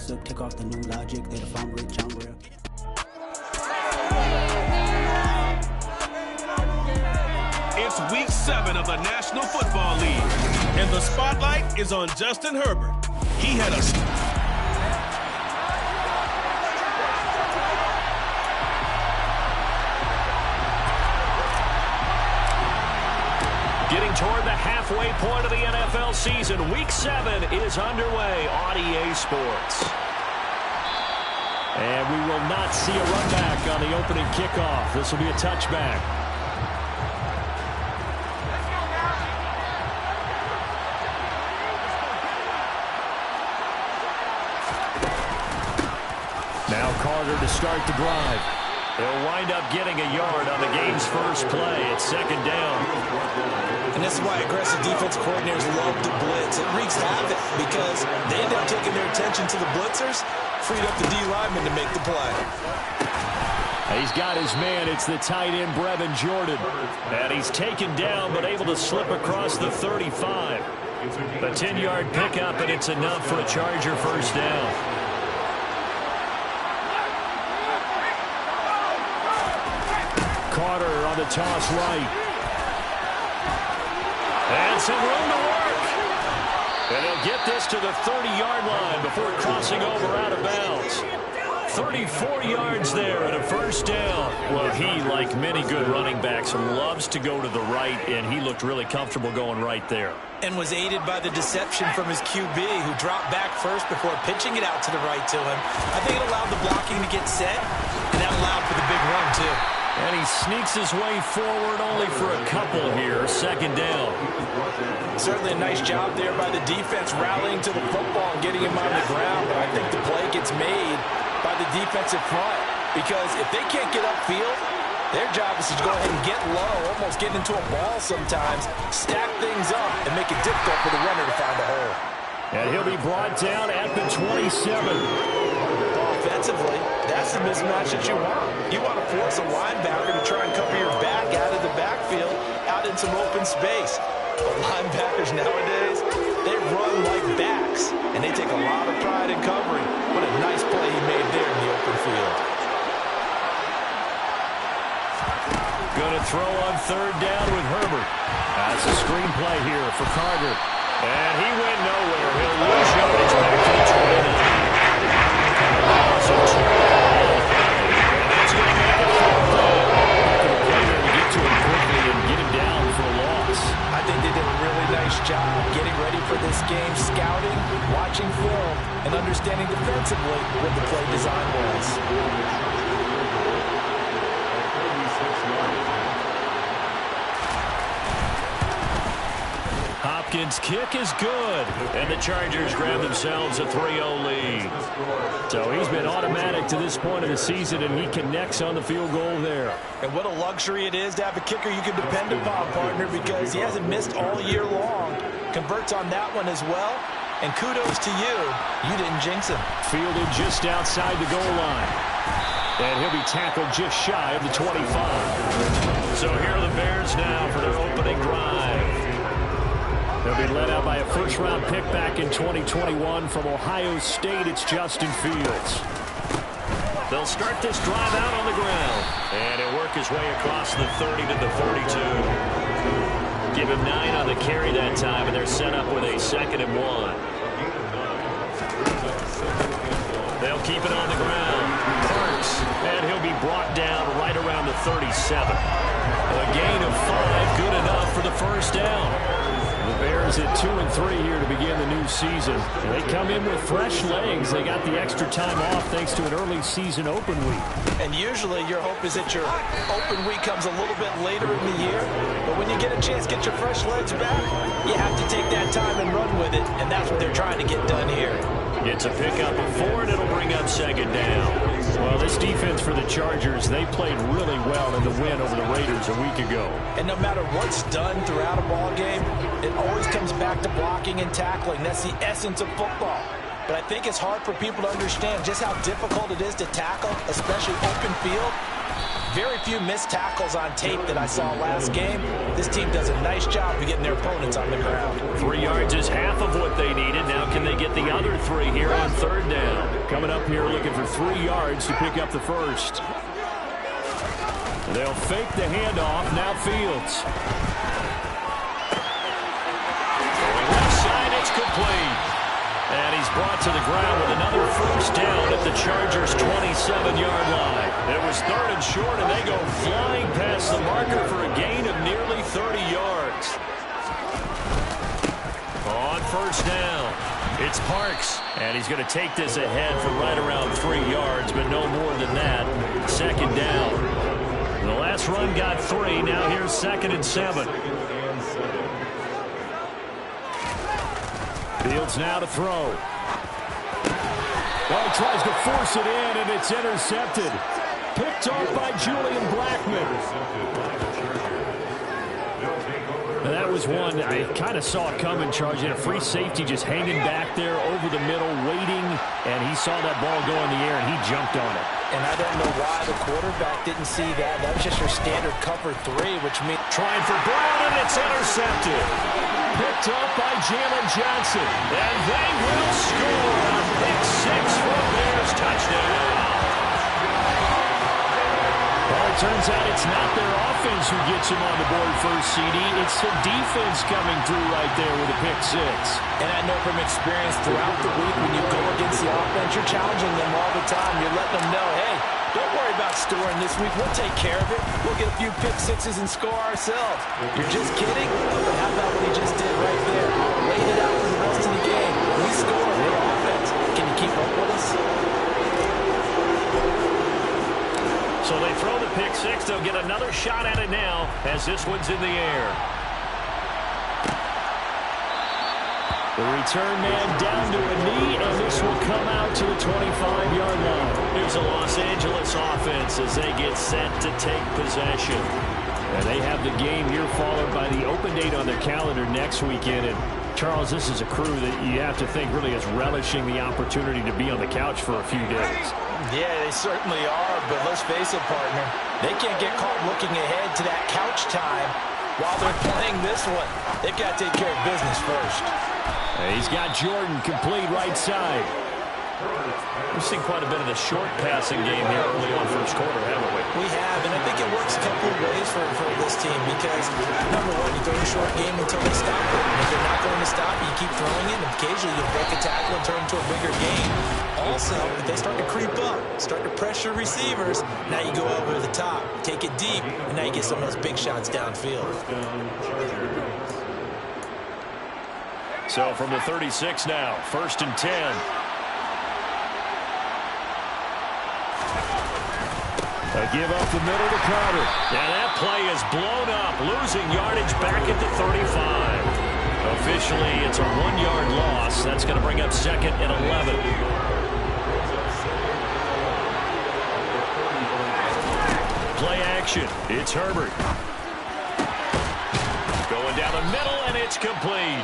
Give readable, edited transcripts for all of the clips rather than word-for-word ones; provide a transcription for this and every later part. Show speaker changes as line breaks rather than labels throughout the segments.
box up, take off the new logic, they're the phone with John Grill.
It's week 7 of the National Football League, and the spotlight is on Justin Herbert. He had a...
Getting toward the halfway point of the NFL season, Week 7 is underway on EA Sports. And we will not see a run back on the opening kickoff. This will be a touchback. Now Carter to start the drive. They'll wind up getting a yard on the game's first play. It's 2nd down.
And this is why aggressive defensive coordinators love to blitz. It wreaks havoc because they end up taking their attention to the blitzers, freed up the D lineman to make the play.
He's got his man. It's the tight end, Brevin Jordan. And he's taken down but able to slip across the 35. A 10-yard pickup, and it's enough for a Charger first down. Carter on the toss right. And some room to work. And he'll get this to the 30-yard line before crossing over out of bounds. 34 yards there and a first down. Well, he, like many good running backs, loves to go to the right, and he looked really comfortable going right there.
And was aided by the deception from his QB, who dropped back first before pitching it out to the right to him. I think it allowed the blocking to get set, and that allowed for the big run, too.
And he sneaks his way forward only for a couple here. 2nd down.
Certainly a nice job there by the defense rallying to the football and getting him on the ground. But I think the play gets made by the defensive front because if they can't get upfield, their job is to go ahead and get low, almost get into a ball sometimes, stack things up, and make it difficult for the runner to find a hole.
And he'll be brought down at the 27.
Offensively, that's the mismatch that you want. You want to force a linebacker to try and cover your back out of the backfield, out in some open space. But linebackers nowadays, they run like backs, and they take a lot of pride in covering. What a nice play he made there in the open field.
Going to throw on 3rd down with Herbert. That's a screen play here for Carter. And he went nowhere. He'll lose yardage back to the 29. So that's going to make it 4th down. Can the play there to get to him quickly and get him down for a loss.
I think they did a really nice job getting ready for this game, scouting, watching film, and understanding defensively what the play design was.
Hopkins' kick is good, and the Chargers grab themselves a 3-0 lead. So he's been automatic to this point of the season, and he connects on the field goal there.
And what a luxury it is to have a kicker you can depend upon, partner, because he hasn't missed all year long. Converts on that one as well, and kudos to you. You didn't jinx him.
Fielded just outside the goal line. And he'll be tackled just shy of the 25. So here are the Bears now for their opening drive. They'll be led out by a first-round pick back in 2021 from Ohio State. It's Justin Fields. They'll start this drive out on the ground. And he'll work his way across the 30 to the 32. Give him 9 on the carry that time, and they're set up with a 2nd and 1. They'll keep it on the ground. Parks, and he'll be brought down right around the 37. A gain of 5, good enough for the first down. The Bears at 2-3 here to begin the new season. They come in with fresh legs. They got the extra time off thanks to an early season open week.
And usually your hope is that your open week comes a little bit later in the year. But when you get a chance to get your fresh legs back, you have to take that time and run with it. And that's what they're trying to get done here.
It's a pickup of 4, and it'll bring up 2nd down. Well, this defense for the Chargers, they played really well in the win over the Raiders a week ago.
And no matter what's done throughout a ball game, it always comes back to blocking and tackling. That's the essence of football. But I think it's hard for people to understand just how difficult it is to tackle, especially open field. Very few missed tackles on tape that I saw last game. This team does a nice job of getting their opponents on the ground.
3 yards is half of what they needed. Now can they get the other 3 here on 3rd down? coming up here looking for 3 yards to pick up the first. They'll fake the handoff. Now Fields. Going left side, it's complete. And he's brought to the ground with another first down at the Chargers' 27-yard line. It was 3rd and short, and they go flying past the marker for a gain of nearly 30 yards. On first down, it's Parks. And he's going to take this ahead for right around 3 yards, but no more than that. 2nd down. The last run got 3. Now here's 2nd and 7. Fields now to throw. Well, he tries to force it in, and it's intercepted. Picked off by Julian Blackmon. Now, that was one I kind of saw it coming, charging a free safety just hanging back there over the middle, waiting, and he saw that ball go in the air, and he jumped on it.
And I don't know why the quarterback didn't see that. That was just your standard cover 3, which means...
Trying for Brown, and it's intercepted. Picked up by Jalen Johnson. And they will score a pick 6 for a Bears touchdown. Well, it turns out it's not their offense who gets them on the board first, CD. It's the defense coming through right there with a pick 6.
And I know from experience throughout the week when you go against the offense, you're challenging them all the time. You're letting them know, hey, don't worry about scoring this week. We'll take care of it. We'll get a few pick 6s and score ourselves. You're just kidding? But how about what he just did right there? Laid it out for the rest of the game. We score. Their offense. Can you keep up with us?
So they throw the pick 6. They'll get another shot at it now as this one's in the air. The return man down to a knee, and this will come out to the 25-yard line. Here's a Los Angeles offense as they get set to take possession. And they have the game here followed by the open date on their calendar next weekend. And Charles, this is a crew that you have to think really is relishing the opportunity to be on the couch for a few days.
Yeah, they certainly are, but let's face it, partner. They can't get caught looking ahead to that couch time while they're playing this one. They've got to take care of business first.
He's got Jordan complete right side. We've seen quite a bit of the short passing game here early on first quarter, haven't we?
We have, and I think it works a couple of ways for this team because, number one, you throw a short game until they stop it. And if they're not going to stop, you keep throwing it, and occasionally you break a tackle and turn it into a bigger game. Also, if they start to creep up, start to pressure receivers, now you go over the top, take it deep, and now you get some of those big shots downfield.
So from the 36 now, 1st and 10. A give up the middle to Carter. And that play is blown up, losing yardage back at the 35. Officially, it's a 1-yard loss. That's going to bring up 2nd and 11. Play action. It's Herbert. Going down the middle, and it's complete.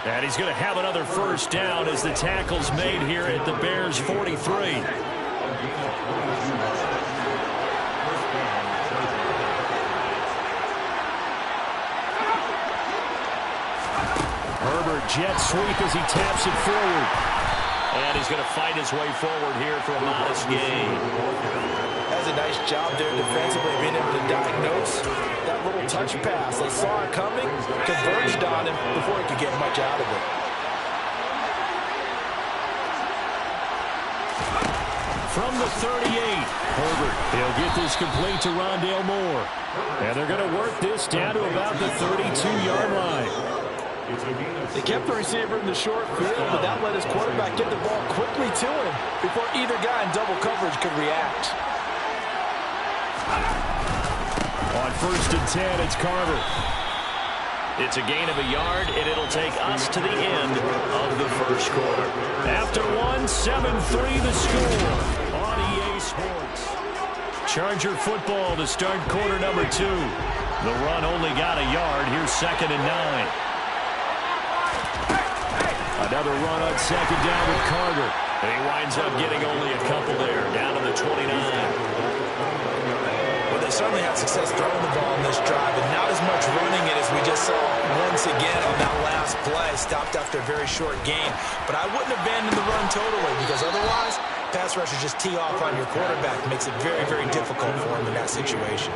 And he's going to have another first down as the tackle's made here at the Bears' 43. Herbert jet sweep as he taps it forward. And he's going to fight his way forward here for a modest gain.
That's a nice job there defensively, being able to diagnose that little touch pass. They saw it coming, converged on him before he could get much out of it.
From the 38, Herbert. He'll get this complete to Rondale Moore. And they're going to work this down to about the 32-yard line.
They kept the receiver in the short field, but that let his quarterback get the ball quickly to him before either guy in double coverage could react.
On 1st and 10, it's Carter. It's a gain of a yard, and it'll take us to the end of the first quarter. After 1, 7-3 the score on EA Sports. Charger football to start quarter number 2. The run only got a yard. Here's 2nd and 9. Another run on 2nd down with Carter. And he winds up getting only a couple there, down to the 29.
Well, they certainly had success throwing the ball in this drive, and not as much running it as we just saw once again on that last play. Stopped after a very short gain. But I wouldn't abandon the run totally, because otherwise Pass rushers just tee off on your quarterback. Makes it very, very difficult for him in that situation.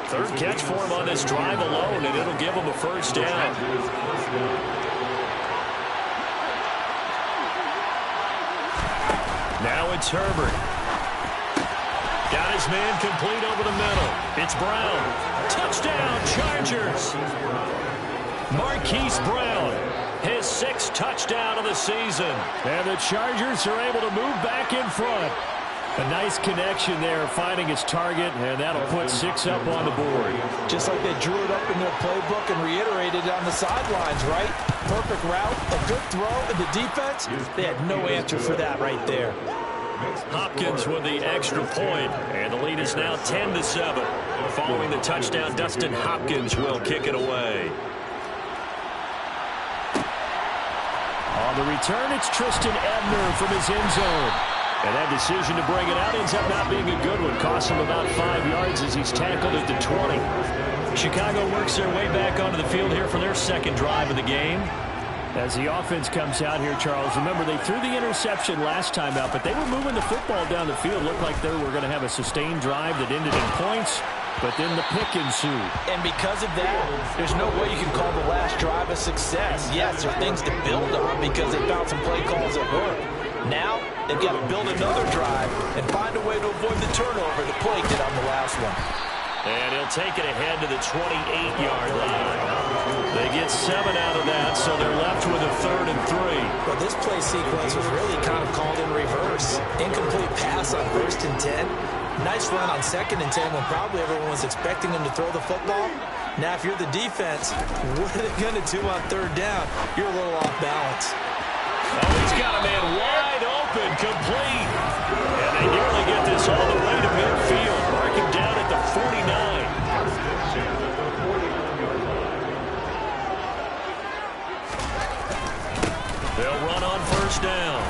Third catch for him on this drive alone, and it'll give him a first down. Now it's Herbert. Got his man complete over the middle. It's Brown. Touchdown, Chargers. Marquise Brown, his 6th touchdown of the season. And the Chargers are able to move back in front. A nice connection there, finding his target, and that'll put 6 up on the board.
Just like they drew it up in their playbook and reiterated it on the sidelines, right? Perfect route, a good throw, and the defense, they had no answer for that right there.
Hopkins with the extra point, and the lead is now 10-7. Following the touchdown, Dustin Hopkins will kick it away. On the return, it's Tristan Ebner from his end zone. And that decision to bring it out ends up not being a good one. Costs him about 5 yards as he's tackled at the 20. Chicago works their way back onto the field here for their second drive of the game. As the offense comes out here, Charles, remember they threw the interception last time out, but they were moving the football down the field. Looked like they were going to have a sustained drive that ended in points, but then the pick ensued.
And because of that, there's no way you can call the last drive a success. Yes, there are things to build on because they found some play calls that work. Now, they've got to build another drive and find a way to avoid the turnover that plagued it on the last one.
And he'll take it ahead to the 28-yard line. They get 7 out of that, so they're left with a 3rd and 3.
Well, this play sequence was really kind of called in reverse. Incomplete pass on 1st and 10. Nice run on 2nd and 10 when probably everyone was expecting them to throw the football. Now, if you're the defense, what are they going to do on 3rd down? You're a little off balance.
Oh, he's got a man wide open, complete. And they nearly get this all the way to midfield. Mark him down at the 49. They'll run on 1st down.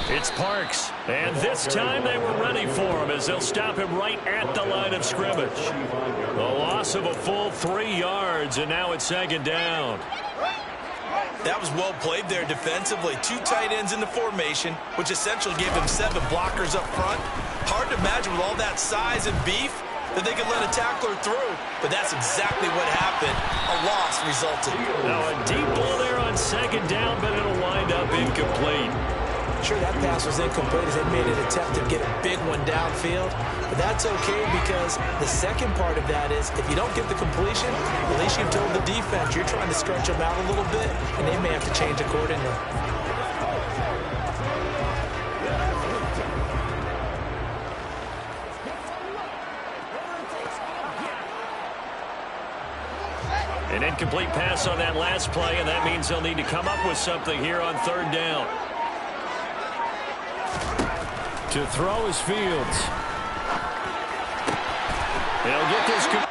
It's Parks. And this time they were ready for him as they'll stop him right at the line of scrimmage. The loss of a full 3 yards, and now it's 2nd down.
That was well played there defensively. 2 tight ends in the formation, which essentially gave them 7 blockers up front. Hard to imagine with all that size and beef that they could let a tackler through. But that's exactly what happened. A loss resulted.
Now a deep ball there on 2nd down, but it'll wind up incomplete.
Sure, that pass was incomplete as they made an attempt to get a big one downfield. But that's okay because the second part of that is if you don't get the completion, at least you've told the defense you're trying to stretch them out a little bit, and they may have to change accordingly.
An incomplete pass on that last play, and that means they'll need to come up with something here on 3rd down. To throw is Fields. They'll get this.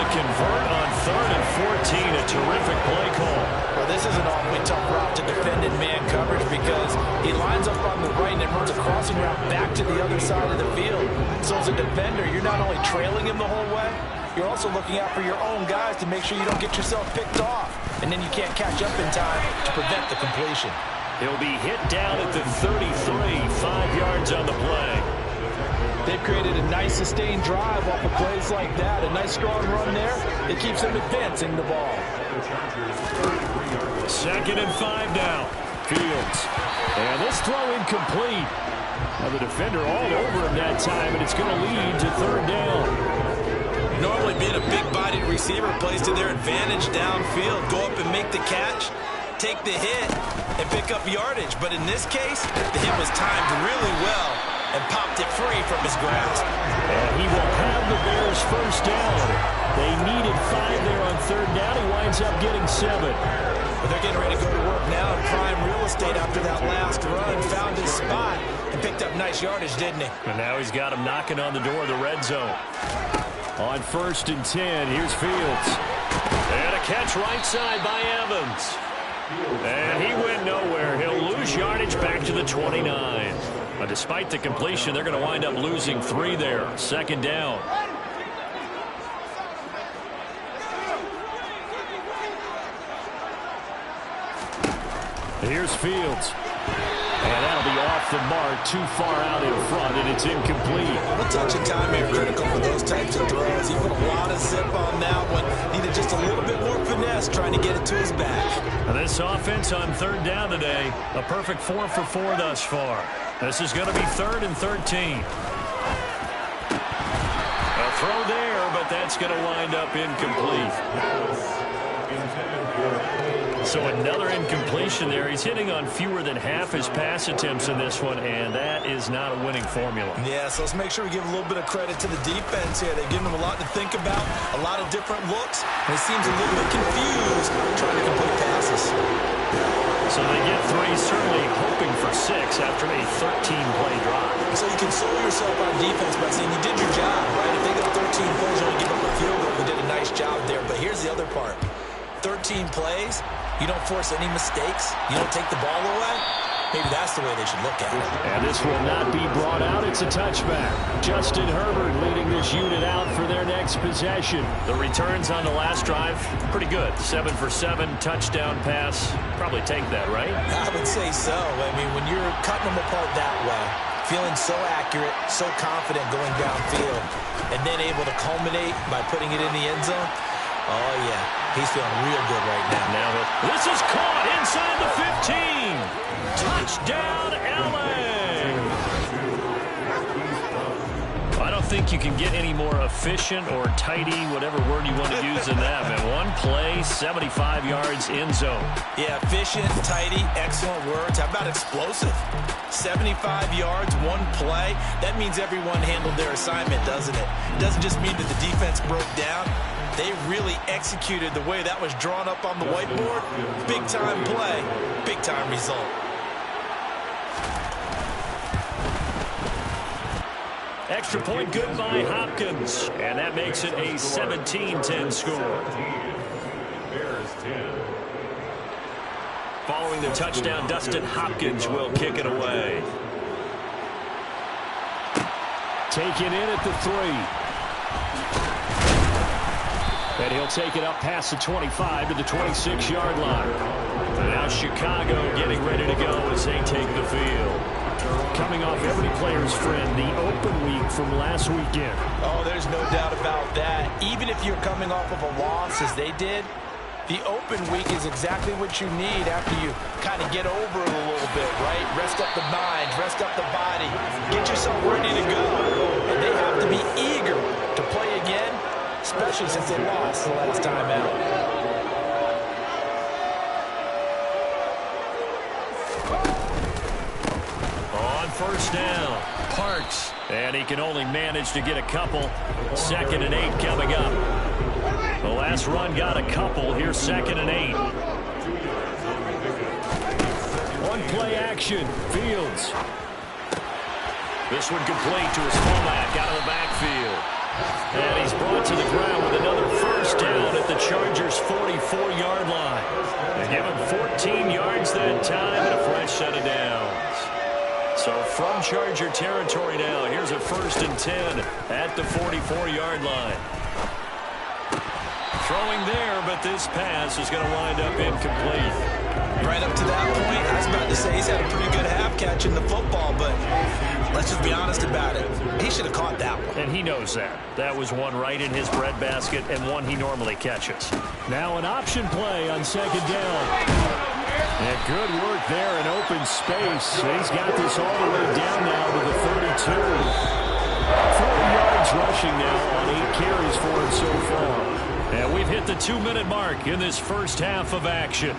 Convert on 3rd and 14, a terrific play call.
Well, this is an awfully tough route to defend in man coverage because he lines up on the right and it runs a crossing route back to the other side of the field. So as a defender, you're not only trailing him the whole way, you're also looking out for your own guys to make sure you don't get yourself picked off. And then you can't catch up in time to prevent the completion.
He'll be hit down at the 33, 5 yards on the play.
They've created a nice sustained drive off of plays like that. A nice strong run there. It keeps them advancing the ball.
2nd and 5 now. Fields. And this throw incomplete. Now the defender all over him that time, and it's going to lead to 3rd down.
Normally being a big-bodied receiver plays to their advantage downfield. Go up and make the catch, take the hit, and pick up yardage. But in this case, the hit was timed really well and popped it free from his grasp.
And he will have the Bears 1st down. They needed 5 there on 3rd down. He winds up getting 7.
But they're getting ready to go to work now in prime real estate after that last run. Found his spot and picked up nice yardage, didn't he?
And now he's got him knocking on the door of the red zone. On 1st and 10, here's Fields. And a catch right side by Evans. And he went nowhere. He'll lose yardage back to the 29. But despite the completion, they're going to wind up losing 3 there. 2nd down. Here's Fields. And that'll be off the mark, too far out in front, and it's incomplete.
A touch of time here critical for those types of throws. He put a lot of zip on that one. Needed just a little bit more finesse trying to get it to his back.
And this offense on 3rd down today, a perfect 4 for 4 thus far. This is going to be 3rd and 13. A throw there, but that's going to wind up incomplete. So another incompletion there. He's hitting on fewer than half his pass attempts in this one, and that is not a winning formula.
Yeah, so let's make sure we give a little bit of credit to the defense here. They've given him a lot to think about, a lot of different looks, and he seems a little bit confused trying to complete passes.
So they get 3, certainly hoping for 6 after a 13-play drive.
So you console yourself on defense by saying you did your job, right? If they got 13 plays, you only give up a field goal, you did a nice job there. But here's the other part. 13 plays, you don't force any mistakes, you don't take the ball away. Maybe that's the way they should look at it.
And this will not be brought out. It's a touchback. Justin Herbert leading this unit out for their next possession. The returns on the last drive, pretty good. 7 for 7, touchdown pass. Probably take that, right?
I would say so. I mean, when you're cutting them apart that way, feeling so accurate, so confident going downfield, and then able to culminate by putting it in the end zone, oh, yeah, he's feeling real good right now.
Now this is caught inside the 15. Touchdown, L.A. I don't think you can get any more efficient or tidy, whatever word you want to use in that. Man, one play, 75 yards in zone.
Yeah, efficient, tidy, excellent words. How about explosive? 75 yards, one play. That means everyone handled their assignment, doesn't it? It doesn't just mean that the defense broke down. They really executed the way that was drawn up on the whiteboard. Big-time play, big-time result.
Extra point good by Hopkins. And that makes it a 17-10 score. Following the touchdown, Dustin Hopkins will kick it away. Taken in at the 3. And he'll take it up past the 25 to the 26-yard line. And now Chicago getting ready to go as they take the field. Coming off every player's friend, the open week from last weekend.
Oh, there's no doubt about that. Even if you're coming off of a loss as they did, the open week is exactly what you need after you kind of get over it a little bit, right? Rest up the mind, rest up the body, get yourself ready to go. And they have to be eager to play again, especially since they lost the last time out.
First down, Parks, and he can only manage to get a couple. 2nd and 8 coming up. The last run got a couple. Here's 2nd and 8. One play action, Fields. This one complete to his fullback out of the backfield. And he's brought to the ground with another first down at the Chargers' 44-yard line. They give him 14 yards that time and a fresh set of downs. So from Charger territory now, here's a 1st and 10 at the 44-yard line. Throwing there, but this pass is going to wind up incomplete.
Right up to that point, I was about to say he's had a pretty good half catching the football, but let's just be honest about it. He should have caught that one.
And he knows that. That was one right in his breadbasket and one he normally catches. Now an option play on 2nd down. And good work there in open space. He's got this all the way down now to the 32. 4 yards rushing now on 8 carries for him so far. And we've hit the 2-minute mark in this first half of action.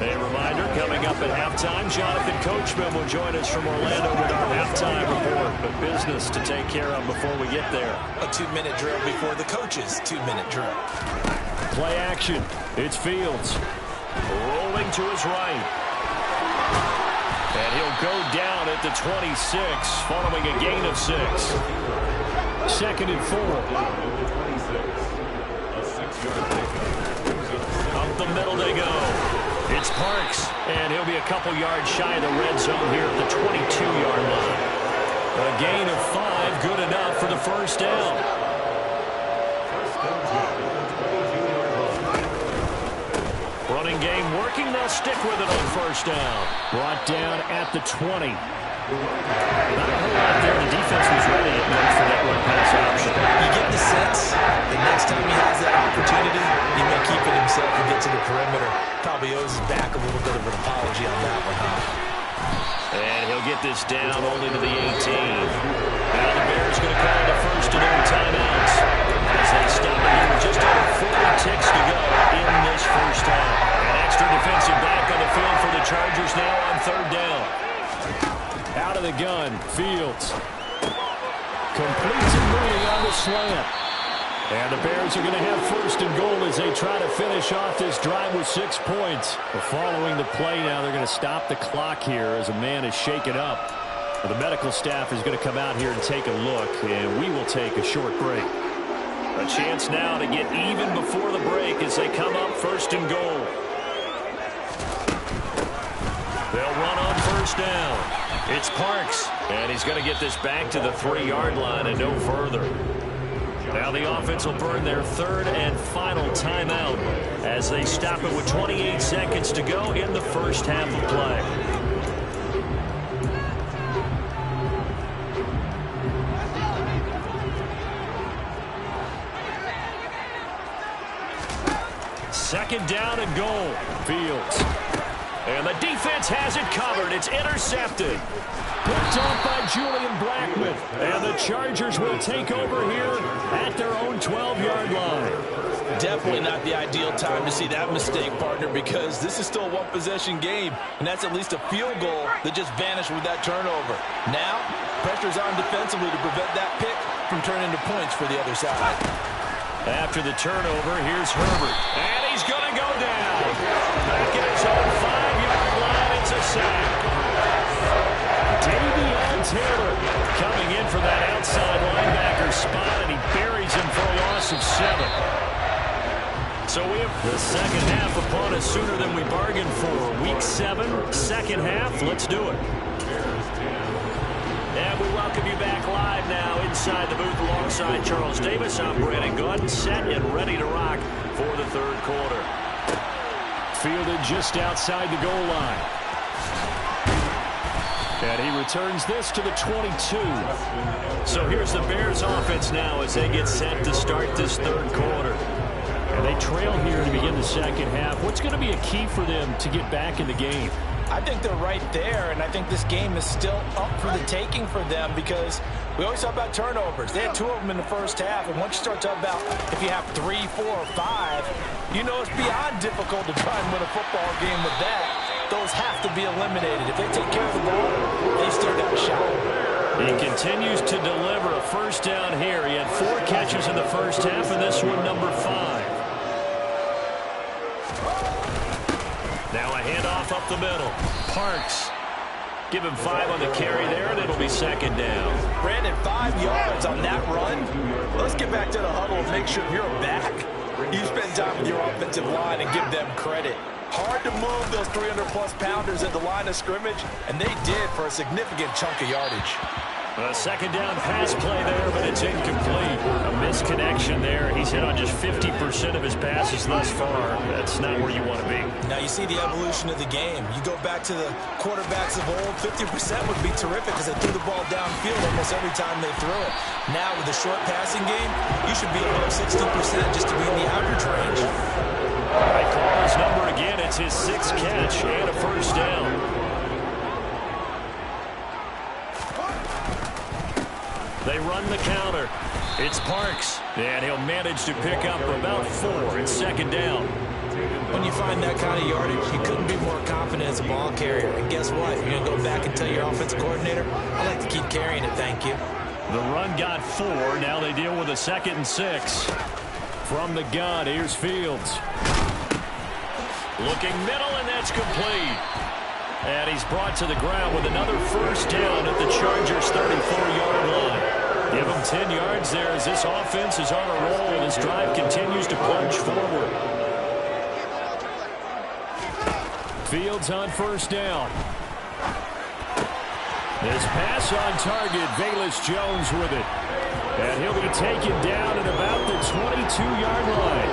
A reminder, coming up at halftime, Jonathan Coachman will join us from Orlando with our halftime report. But business to take care of before we get there.
A 2-minute drill before the coach's 2-minute drill.
Play action. It's Fields. Rolling to his right. And he'll go down at the 26 following a gain of 6. 2nd and 4. Up the middle they go. It's Parks, and he'll be a couple yards shy of the red zone here at the 22-yard line. A gain of 5, good enough for the first down. Running game working, they'll stick with it on first down. Brought down at the 20. Not a whole lot there. The defense was ready at night for that run pass option.
You get the sense the next time he has that opportunity, he may keep it himself and get to the perimeter. Probably owes his back a little bit of an apology on that one, huh?
And he'll get this down only to the 18. Now the Bears going to call the first of their timeouts as they stop it here with just over 40 ticks to go in this first half. An extra defensive back on the field for the Chargers now on 3rd down. Out of the gun, Fields. Completes it moving on the slant. And the Bears are going to have 1st and goal as they try to finish off this drive with 6 points. But following the play now, they're going to stop the clock here as a man is shaken up. The medical staff is going to come out here and take a look, and we will take a short break. A chance now to get even before the break as they come up 1st and goal. They'll run on 1st down. It's Parks, and he's going to get this back to the 3-yard line and no further. Now the offense will burn their 3rd and final timeout as they stop it with 28 seconds to go in the first half of play. Second down and goal. Fields. And the defense has it covered. It's intercepted. Picked off by Julian Blackmon. And the Chargers will take over here at their own 12-yard line.
Definitely not the ideal time to see that mistake, partner, because this is still a one-possession game, and that's at least a field goal that just vanished with that turnover. Now, pressure's on defensively to prevent that pick from turning into points for the other side.
After the turnover, here's Herbert. And he's going to go down. Back at his own 5-yard line, it's a sack. Davion Taylor coming in for that outside linebacker spot, and he buries him for a loss of 7. So we have the second half upon us sooner than we bargained for. Week 7, second half. Let's do it. And we welcome you back live now inside the booth alongside Charles Davis. I'm Brandon Gunn, set and ready to rock for the 3rd quarter. Fielded just outside the goal line. And he returns this to the 22. So here's the Bears offense now as they get set to start this 3rd quarter. And they trail here to begin the second half. What's going to be a key for them to get back in the game?
I think they're right there, and I think this game is still up for the taking for them because we always talk about turnovers. They had 2 of them in the first half, and once you start talking about if you have 3, 4, or 5, you know it's beyond difficult to try and win a football game with that. Those have to be eliminated. If they take care of the ball, they still got a shot.
He continues to deliver a first down here. He had 4 catches in the first half, and this one number 5. Now a handoff up the middle. Parks. Give him 5 on the carry there, and it'll be 2nd down.
Brandon, 5 yards on that run. Let's get back to the huddle and make sure you're back. You spend time with your offensive line and give them credit. Hard to move those 300-plus pounders at the line of scrimmage, and they did for a significant chunk of yardage.
A 2nd down pass play there, but it's incomplete. A misconnection there. He's hit on just 50% of his passes thus far. That's not where you want to be.
Now you see the evolution of the game. You go back to the quarterbacks of old, 50% would be terrific because they threw the ball downfield almost every time they threw it. Now with the short passing game, you should be above 60% just to be in the average range.
I call his number again. It's his 6th catch and a first down. They run the counter. It's Parks, and he'll manage to pick up about 4. It's 2nd down.
When you find that kind of yardage, you couldn't be more confident as a ball carrier. And guess what? You're going to go back and tell your offensive coordinator, I like to keep carrying it, thank you.
The run got 4. Now they deal with a 2nd and 6. From the gun, here's Fields. Looking middle, and that's complete. And he's brought to the ground with another first down at the Chargers' 34-yard line. Give him 10 yards there as this offense is on a roll and this drive continues to plunge forward. Fields on first down. His pass on target, Velus Jones with it. And he'll be taken down at about the 22-yard line.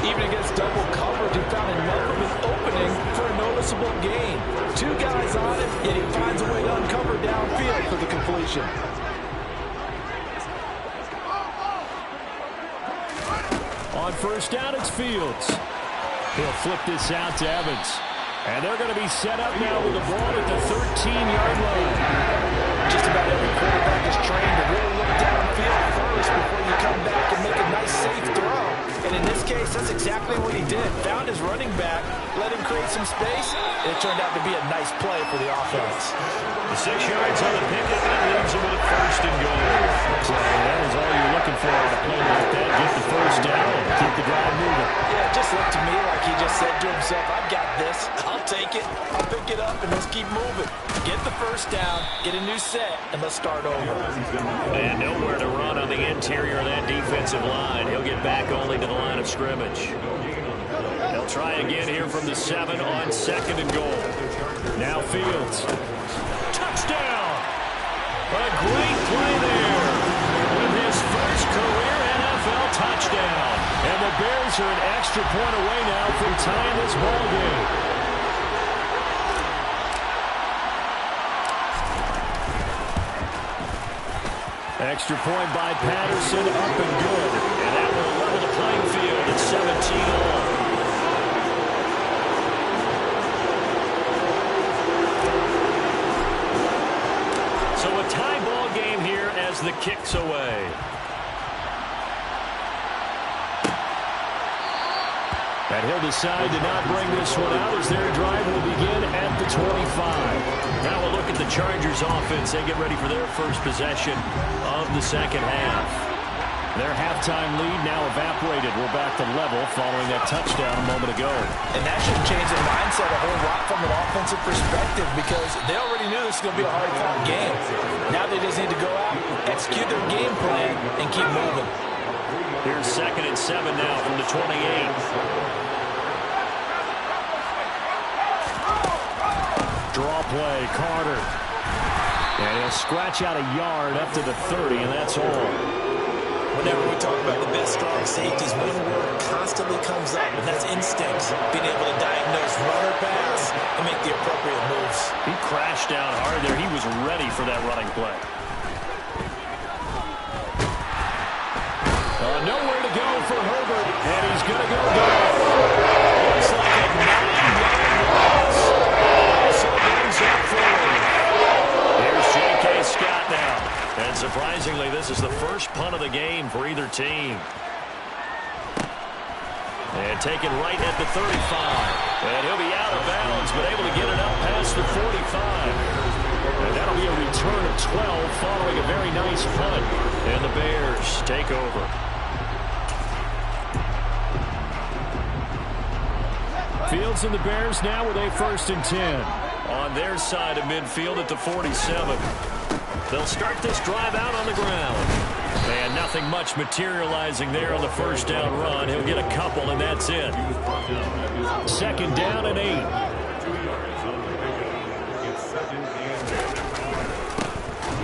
Even against double coverage, he found enough of an opening for a noticeable gain. 2 guys on it, and he finds a way to uncover downfield for the completion.
On first down, it's Fields. He'll flip this out to Evans. And they're going to be set up now with the ball at the 13-yard line.
Just about every quarterback is trained to really look downfield first before you come back and make a nice, safe throw. And in this case, that's exactly what he did. Found his running back, let him create some space, and it turned out to be a nice play for the offense.
The 6 yards on the pickup, and that leaves him with a first and goal. So that is all you're looking for on a play like that. Get the first down and keep the drive moving.
Yeah, it just looked to me like he just said to himself, I've got this. I'll take it. I'll pick it up, and let's keep moving. Get the first down, get a new set, and let's start over.
And nowhere to run on the interior of that defensive line. He'll get back only to the line of scrimmage. They'll try again here from the 7 on second and goal. Now Fields. Touchdown! A great play there with his first career NFL touchdown. And the Bears are an extra point away now from tying this ball game. Extra point by Patterson, up and good. And that will level the playing field at 17 all. So a tie ball game here as the kick's away. And he'll decide to not bring this one out as their drive will begin at the 25. Now we'll look at the Chargers offense. They get ready for their first possession of the second half. Their halftime lead now evaporated. We're back to level following that touchdown a moment ago.
And that should change their mindset a whole lot from an offensive perspective because they already knew this was going to be a hard-fought game. Now they just need to go out, execute their game plan, and keep moving.
Here's 2nd and 7 now from the 28. Draw play, Carter. And he'll scratch out a yard up to the 30, and that's all.
Whenever we talk about the best strong safeties, one word constantly comes up, and that's instincts. Being able to diagnose run or pass and make the appropriate moves.
He crashed down hard there. He was ready for that running play. Nowhere to go for Herbert, and he's going to go down. Looks like a 9-yard loss. Also brings up forward. Here's J.K. Scott now. And surprisingly, this is the first punt of the game for either team. And taken right at the 35. And he'll be out of bounds, but able to get it up past the 45. And that'll be a return of 12 following a very nice punt. And the Bears take over. Fields and the Bears now with a 1st and 10. On their side of midfield at the 47. They'll start this drive out on the ground. And nothing much materializing there on the first down run. He'll get a couple, and that's it. 2nd down and 8.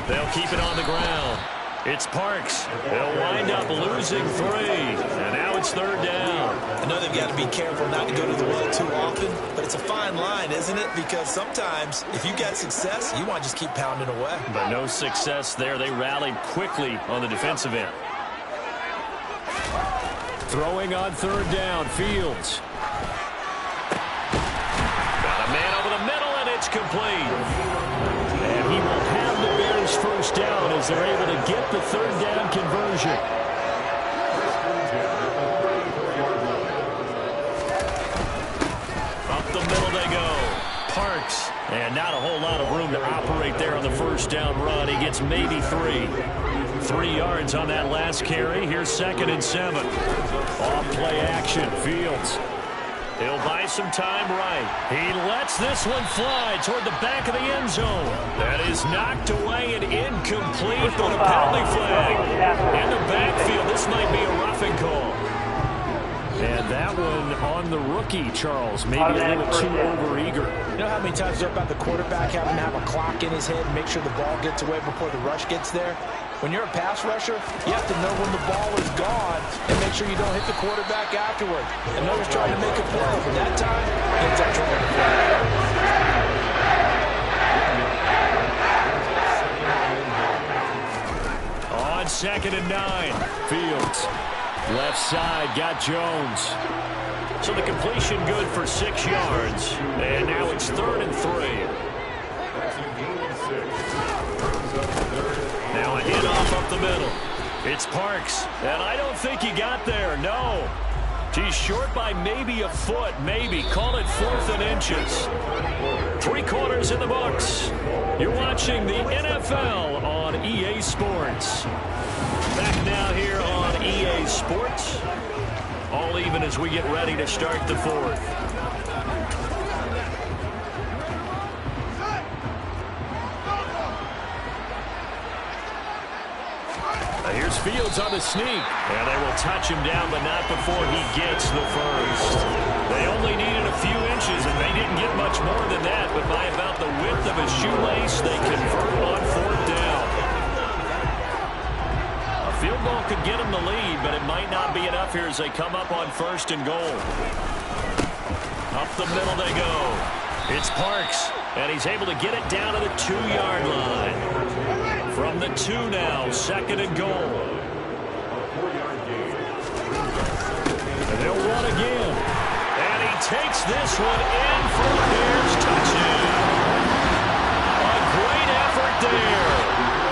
They'll keep it on the ground. It's Parks. They'll wind up losing 3. And now it's 3rd down.
I know they've got to be careful not to go to the well too often, but it's a fine line, isn't it? Because sometimes, if you got success, you want to just keep pounding away.
But no success there. They rallied quickly on the defensive end. Throwing on 3rd down, Fields. Got a man over the middle, and it's complete. And he will have the Bears' first down as they're able to get the 3rd down conversion. Up the middle they go. Parks. And not a whole lot of room to operate there on the first down run. He gets maybe 3. 3 yards on that last carry. Here's 2nd and 7. Off play action. Fields. He'll buy some time right. He lets this one fly toward the back of the end zone. That is knocked away and incomplete on a penalty flag. In the backfield, this might be a roughing call. And that one on the rookie, Charles. Maybe a little too overeager.
You know how many times they're about the quarterback having to have a clock in his head and make sure the ball gets away before the rush gets there? When you're a pass rusher, you have to know when the ball is gone and make sure you don't hit the quarterback afterward. And nobody's trying to make a play, but that time, he ends up trying to
play. On 2nd and 9, Fields. Left side, got Jones. So the completion good for 6 yards. And now it's 3rd and 3. Now a handoff up the middle. It's Parks. And I don't think he got there, no. He's short by maybe a foot, maybe. Call it 4th and inches. 3 quarters in the books. You're watching the NFL on EA Sports. Back now here on EA Sports. All even as we get ready to start the 4th. Here's Fields on the sneak. And they will touch him down, but not before he gets the first. They only needed a few inches, and they didn't get much more than that. But by about the width of a shoelace, they convert on 4th down. Field goal could get him the lead, but it might not be enough here as they come up on 1st and goal. Up the middle they go. It's Parks, and he's able to get it down to the 2-yard line. From the 2 now, 2nd and goal. And they'll run again. And he takes this one in for the Bears touchdown. A great effort there.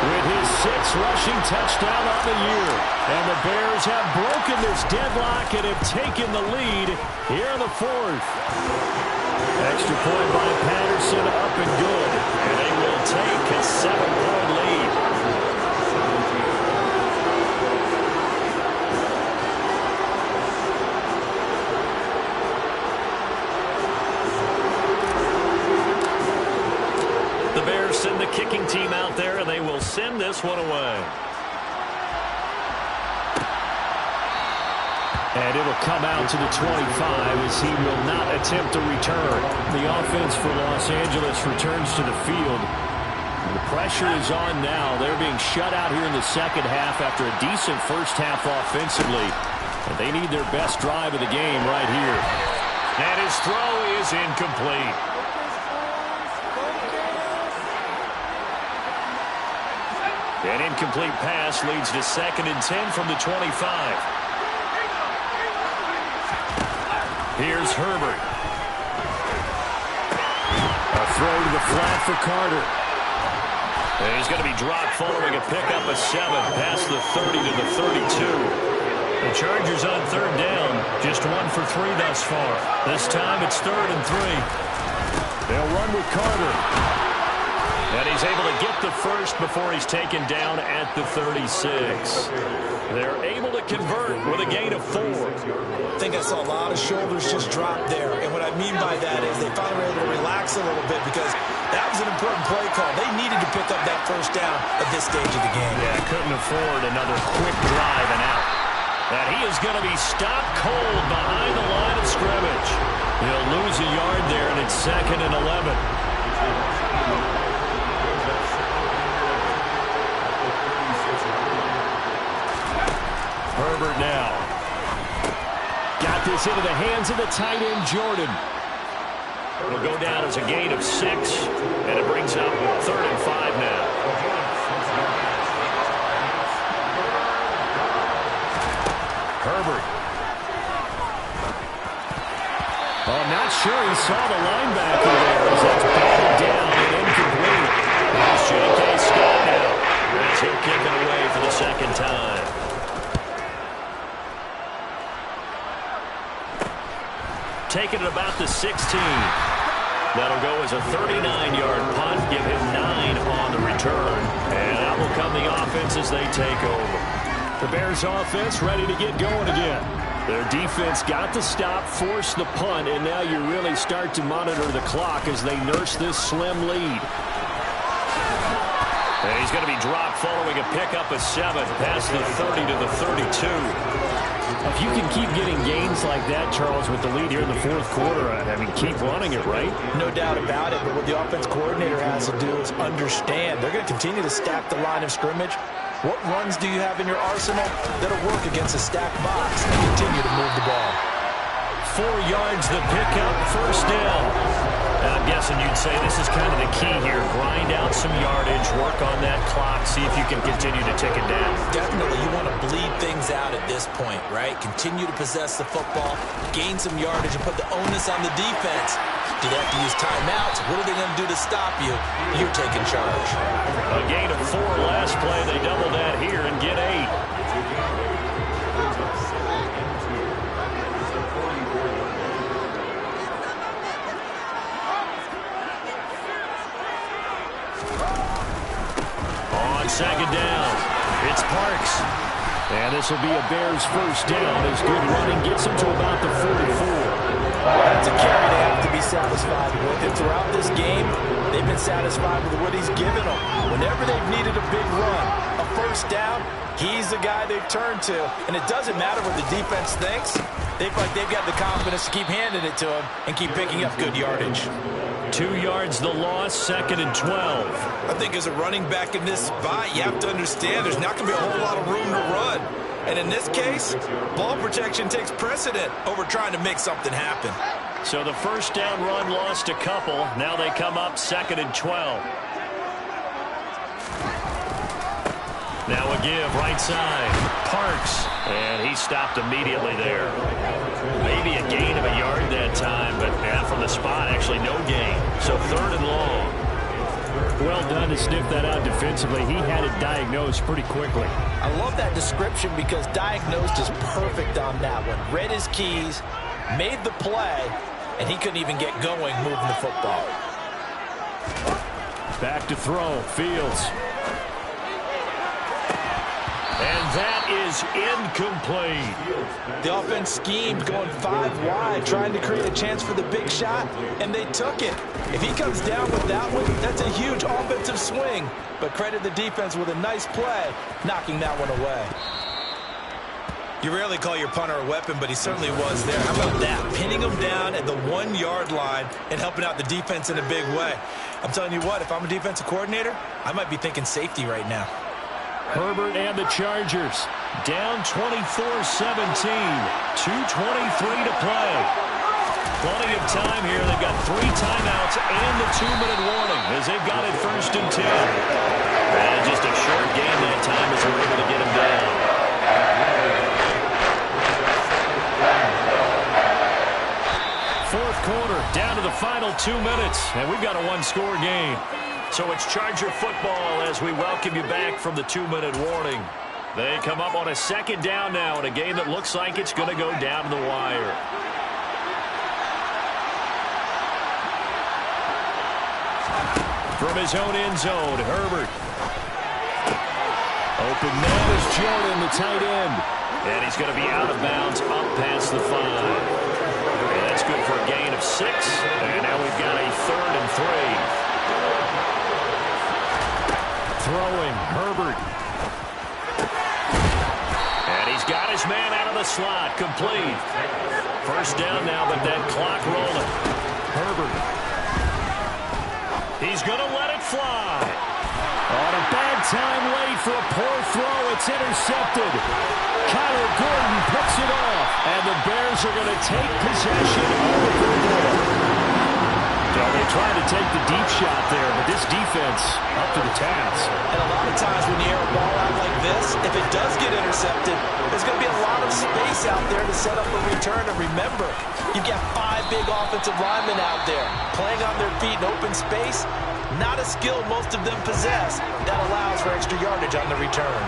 With his 6th rushing touchdown on the year. And the Bears have broken this deadlock and have taken the lead here in the 4th. Extra point by Patterson, up and good. And they will take a 7-point lead. The Bears send the kicking team out there, and they will send this one away. And it'll come out to the 25 as he will not attempt a return. The offense for Los Angeles returns to the field. The pressure is on now. They're being shut out here in the 2nd half after a decent first half offensively. And they need their best drive of the game right here. And his throw is incomplete. An incomplete pass leads to 2nd and 10 from the 25. Here's Herbert. A throw to the flat for Carter. And he's going to be dropped following a pickup of 7 past the 30 to the 32. The Chargers on 3rd down, just 1 for 3 thus far. This time it's 3rd and 3. They'll run with Carter. And he's able to get the first before he's taken down at the 36. They're able to convert with a gain of 4.
I think I saw a lot of shoulders just drop there. And what I mean by that is they finally were able to relax a little bit because that was an important play call. They needed to pick up that first down at this stage of the game.
Yeah, couldn't afford another quick drive and out. And he is going to be stopped cold behind the line of scrimmage. He'll lose a yard there, and it's 2nd and 11. Herbert now. Got this into the hands of the tight end, Jordan. It'll go down as a gain of 6, and it brings up 3rd and 5 now. Herbert. Oh, I'm not sure he saw the linebacker there as that's batted down and incomplete. There's J.K. Scott now. As he'll kick it away for the 2nd time. Taking it about the 16. That'll go as a 39-yard punt, give him 9 on the return. And out will come the offense as they take over. The Bears offense ready to get going again. Their defense got the stop, forced the punt, and now you really start to monitor the clock as they nurse this slim lead. And he's going to be dropped following a pickup of 7 past the 30 to the 32. If you can keep getting gains like that, Charles, with the lead here in the fourth quarter, I mean, keep running it, right?
No doubt about it, but what the offense coordinator has to do is understand. They're going to continue to stack the line of scrimmage. What runs do you have in your arsenal that'll work against a stacked box and continue to move the ball?
4 yards the pickup, first down. I'm guessing you'd say this is kind of the key here. Grind out some yardage, work on that clock, see if you can continue to tick it down.
Definitely, you want to bleed things out at this point, right? Continue to possess the football, gain some yardage, and put the onus on the defense. Do they have to use timeouts? What are they going to do to stop you? You're taking charge.
A gain of 4 last play. They double that here and get 8. Second down. It's Parks. And this will be a Bears first down as good running gets them to about the 44.
That's a carry they have to be satisfied with. And throughout this game, they've been satisfied with what he's given them. Whenever they've needed a big run, a first down, he's the guy they've turned to. And it doesn't matter what the defense thinks. They feel like they've got the confidence to keep handing it to him and keep picking up good yardage.
2 yards the loss, 2nd and 12.
I think as a running back in this spot, you have to understand there's not going to be a whole lot of room to run. And in this case, ball protection takes precedent over trying to make something happen.
So the first down run lost a couple. Now they come up 2nd and 12. Now a give, right side. Parks. And he stopped immediately there. Maybe a gain of a yard that time, but now from the spot, actually no gain. So 3rd and long. Well done to sniff that out defensively. He had it diagnosed pretty quickly.
I love that description because diagnosed is perfect on that one. Read his keys, made the play, and he couldn't even get going moving the football.
Back to throw, Fields. And that is incomplete.
The offense schemed going 5 wide, trying to create a chance for the big shot, and they took it. If he comes down with that one, that's a huge offensive swing. But credit the defense with a nice play, knocking that one away. You rarely call your punter a weapon, but he certainly was there. How about that? Pinning him down at the 1-yard line and helping out the defense in a big way. I'm telling you what, if I'm a defensive coordinator, I might be thinking safety right now.
Herbert and the Chargers down 24-17. 2:23 to play. Plenty of time here. They've got 3 timeouts and the 2-minute warning as they've got it 1st and 10. And just a short game that time as they're able to get him down. Fourth quarter, down to the final 2 minutes, and we've got a 1-score game. So it's Charger football as we welcome you back from the 2-minute warning. They come up on a 2nd down now in a game that looks like it's going to go down to the wire. From his own end zone, Herbert. Open man is Jordan, the tight end. And he's going to be out of bounds up past the 5. And that's good for a gain of 6. And now we've got a 3rd and 3. Throwing, Herbert. And he's got his man out of the slot, complete. First down now, but that clock rolling. Herbert. He's going to let it fly. On a bad time late for a poor throw, it's intercepted. Kyler Gordon picks it off, and the Bears are going to take possession of the football. They tried to take the deep shot there, but this defense up to the task.
And a lot of times when you air a ball out like this, if it does get intercepted, there's going to be a lot of space out there to set up a return. And remember, you've got 5 big offensive linemen out there playing on their feet in open space. Not a skill most of them possess. That allows for extra yardage on the return.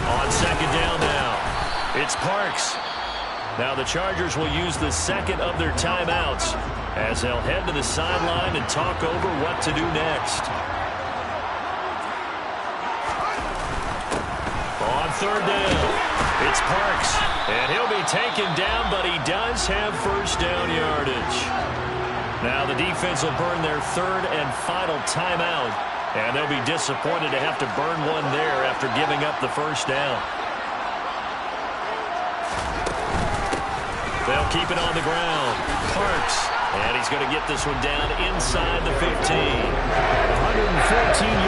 On 2nd down now, it's Parks. Now the Chargers will use the 2nd of their timeouts as they'll head to the sideline and talk over what to do next. On third down, it's Parks. And he'll be taken down, but he does have first down yardage. Now the defense will burn their third and final timeout. And they'll be disappointed to have to burn one there after giving up the first down. They'll keep it on the ground. Parks. And he's going to get this one down inside the 15. 114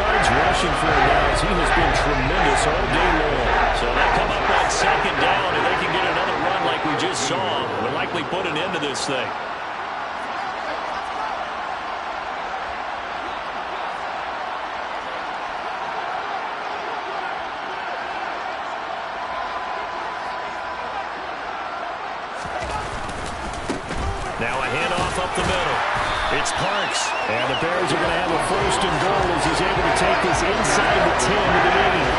yards rushing for him now as he has been tremendous all day long. So they'll come up on second down, and they can get another run like we just saw. Would likely put an end to this thing. Now a handoff up the middle. It's Parks. And the Bears are going to have a first and goal as he's able to take this inside the 10 of the inning.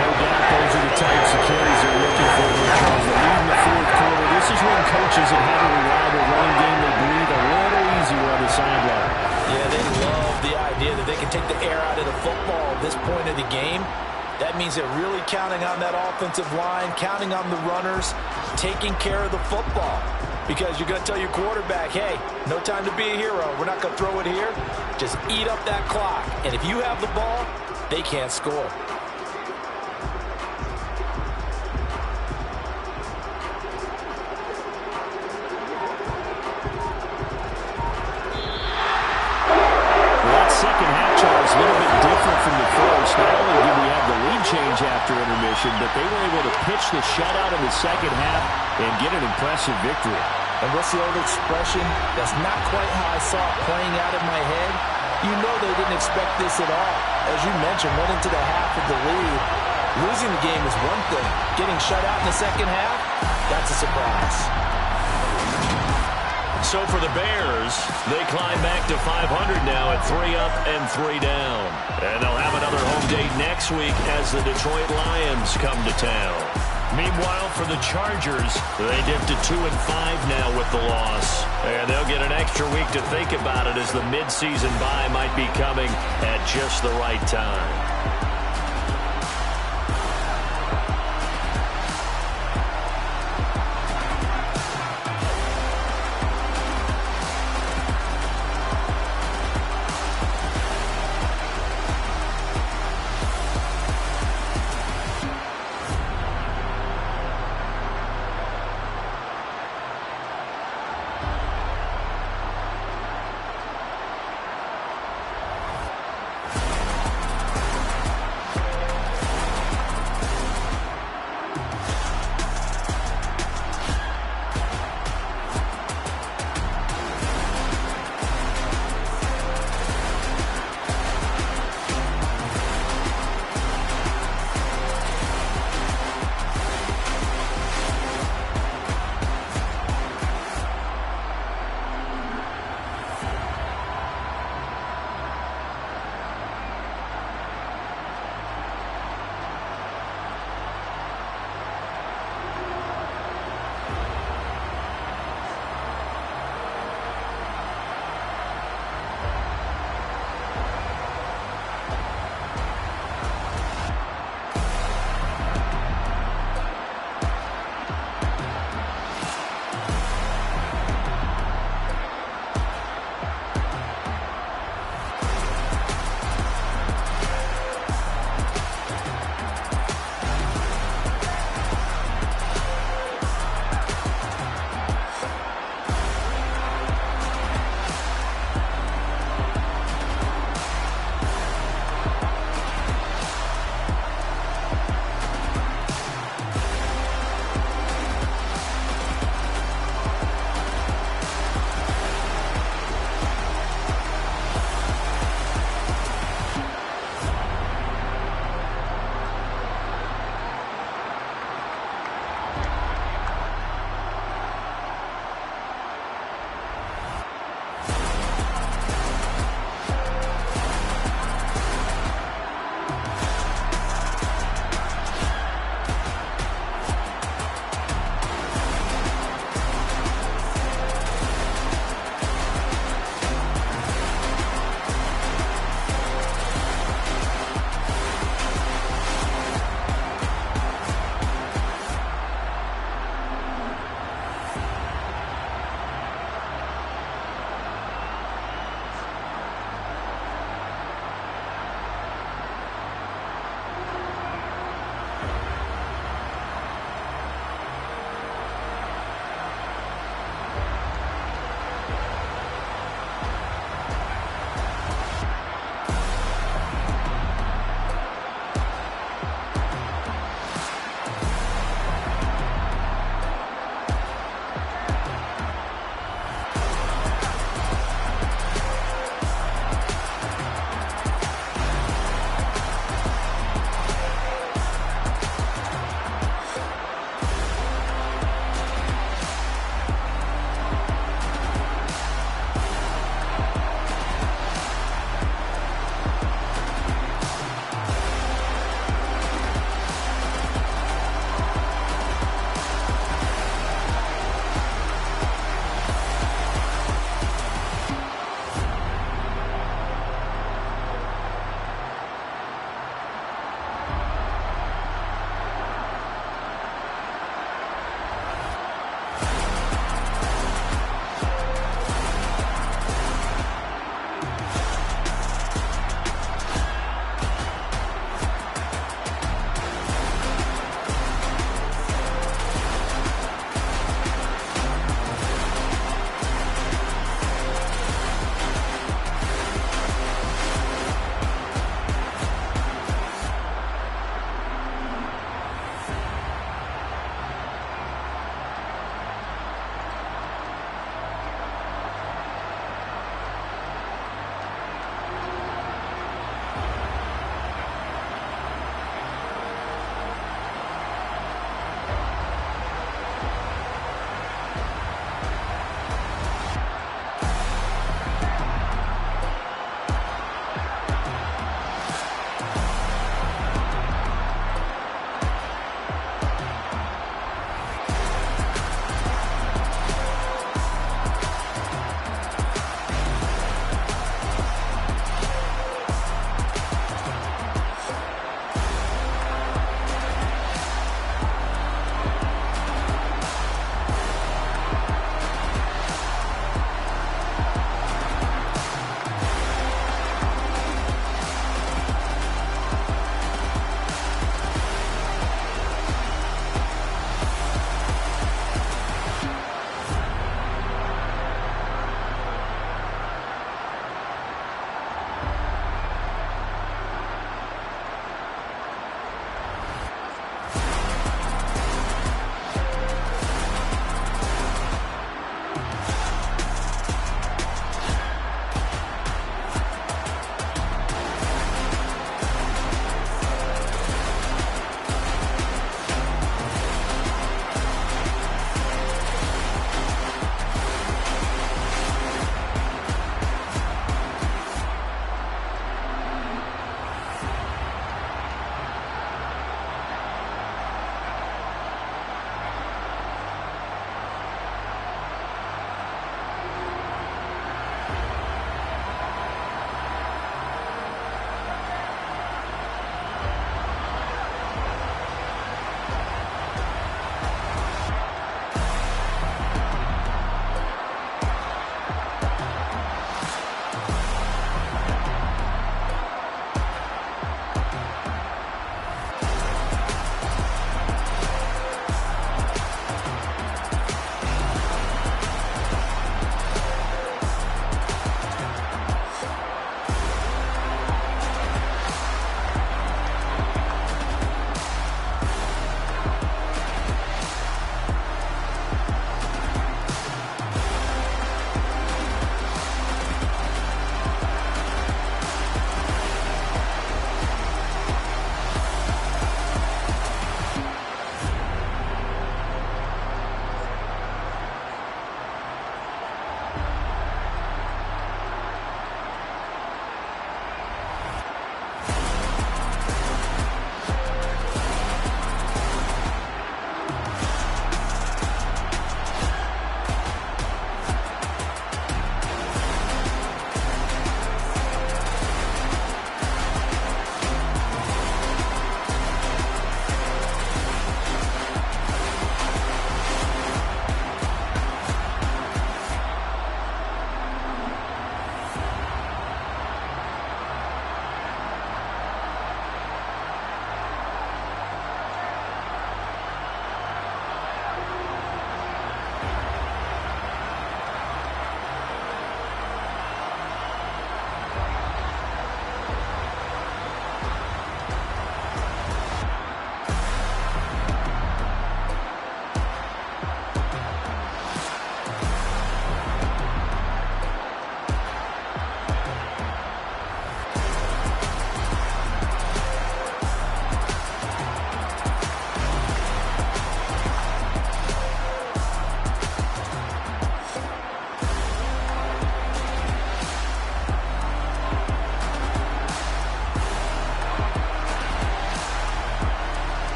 No doubt those are the types of carries they're looking for in terms of leading the fourth quarter. This is when coaches that have a reliable running game, they breathe a little easier on the sideline.
Yeah, they love the idea that they can take the air out of the football at this point of the game. That means they're really counting on that offensive line, counting on the runners, taking care of the football. Because you're going to tell your quarterback, hey, no time to be a hero. We're not going to throw it here. Just eat up that clock. And if you have the ball, they can't score.
That second half, Charles, a little bit different from the first. Not only did we have the lead change after intermission, but they were able to pitch the shutout in the second half and get an impressive victory.
And what's the old expression? That's not quite how I saw it playing out in my head. You know they didn't expect this at all. As you mentioned, went into the half of the lead. Losing the game is one thing. Getting shut out in the second half, that's a surprise.
So for the Bears, they climb back to 500 now at 3 up and 3 down. And they'll have another home date next week as the Detroit Lions come to town. Meanwhile, for the Chargers, they dipped to 2-5 now with the loss. And they'll get an extra week to think about it as the midseason bye might be coming at just the right time.